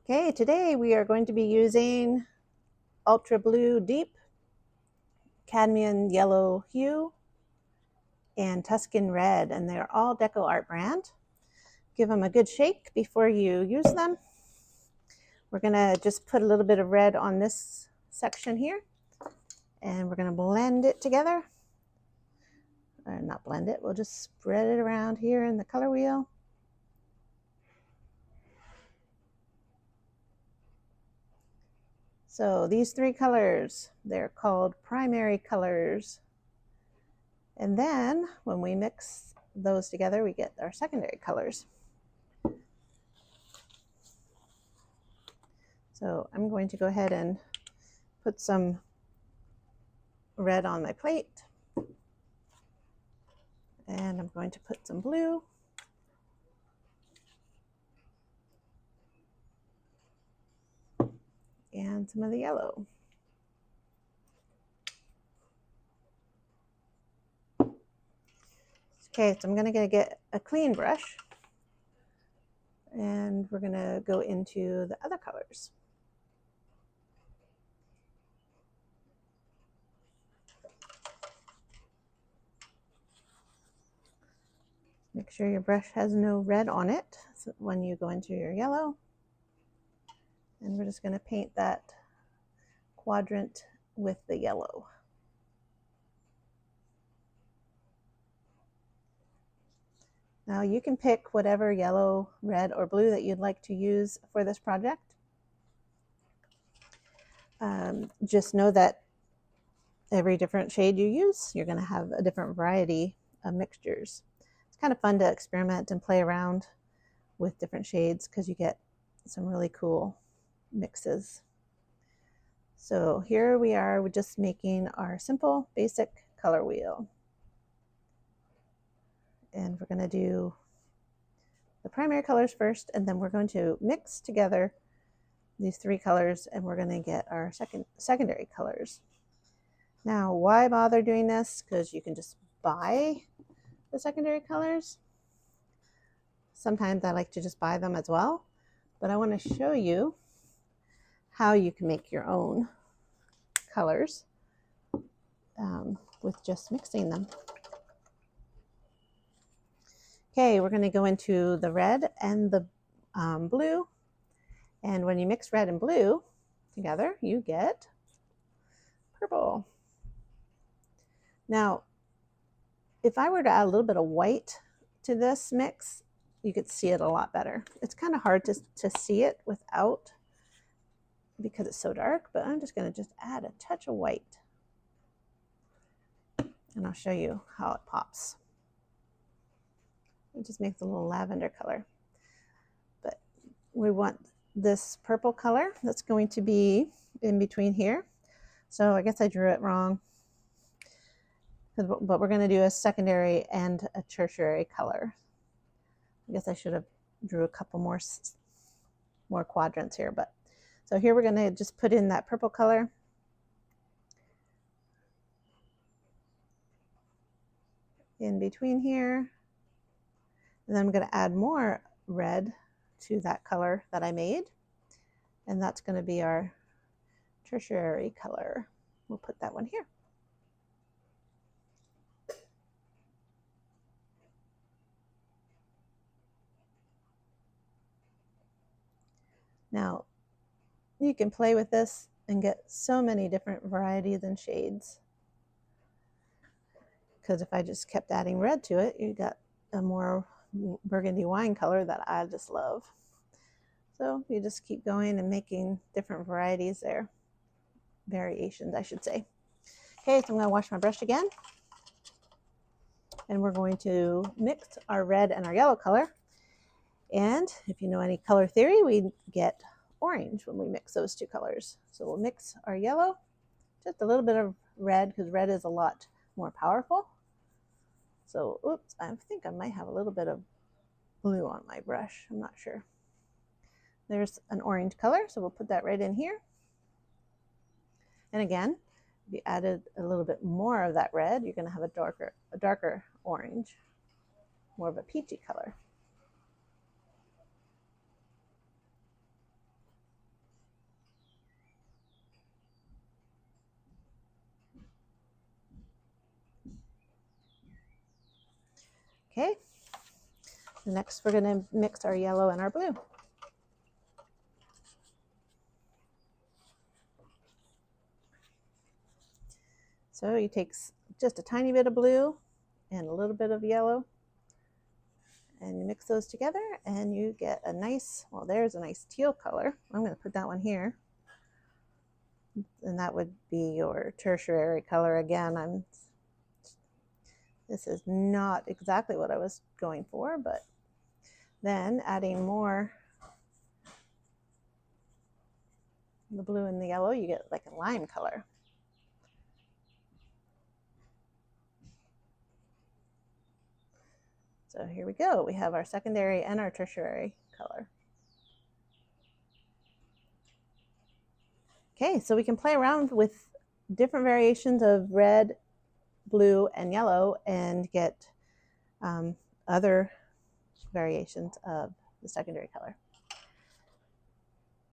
Okay, today we are going to be using Ultra Blue Deep, Cadmium Yellow Hue, and Tuscan Red, and they're all Deco Art brand. Give them a good shake before you use them. We're gonna just put a little bit of red on this section here, and we're gonna blend it together. Or not blend it, we'll just spread it around here in the color wheel. So these three colors, they're called primary colors. And then when we mix those together, we get our secondary colors. So I'm going to go ahead and put some red on my plate. And I'm going to put some blue. And some of the yellow. Okay, so I'm going to get a clean brush. And we're going to go into the other colors. Make sure your brush has no red on it when you go into your yellow. And we're just going to paint that quadrant with the yellow. Now you can pick whatever yellow, red, or blue that you'd like to use for this project. Just know that every different shade you use, you're going to have a different variety of mixtures. It's kind of fun to experiment and play around with different shades because you get some really cool mixes. So here we are, we're just making our simple basic color wheel. And we're going to do the primary colors first, and then we're going to mix together these three colors, and we're going to get our secondary colors. Now, why bother doing this? Because you can just buy the secondary colors. Sometimes I like to just buy them as well, but I want to show you how you can make your own colors with just mixing them. Okay, we're going to go into the red and the blue. And when you mix red and blue together, you get purple. Now, if I were to add a little bit of white to this mix, you could see it a lot better. It's kind of hard to see it without because it's so dark, but I'm just going to just add a touch of white. And I'll show you how it pops. It just makes a little lavender color. But we want this purple color that's going to be in between here. So I guess I drew it wrong. But we're going to do a secondary and a tertiary color. I guess I should have drew a couple more quadrants here. But so here we're going to just put in that purple color. In between here. And then I'm going to add more red to that color that I made. And that's going to be our tertiary color. We'll put that one here. Now, you can play with this and get so many different varieties and shades. Because if I just kept adding red to it, you got a more burgundy wine color that I just love. So you just keep going and making different varieties there. Variations, I should say. Okay, so I'm going to wash my brush again. And we're going to mix our red and our yellow color. And if you know any color theory, we get orange when we mix those two colors. So we'll mix our yellow, just a little bit of red, because red is a lot more powerful. So, oops, I think I might have a little bit of blue on my brush. I'm not sure. There's an orange color, so we'll put that right in here. And again, if you added a little bit more of that red, you're going to have a darker orange, more of a peachy color. Okay, next we're going to mix our yellow and our blue. So you take just a tiny bit of blue and a little bit of yellow, and you mix those together and you get a nice, well, there's a nice teal color. I'm going to put that one here. And that would be your tertiary color. Again, this is not exactly what I was going for, but then adding more the blue and the yellow, you get like a lime color. So here we go. We have our secondary and our tertiary color. Okay, so we can play around with different variations of red, blue, and yellow and get other variations of the secondary color.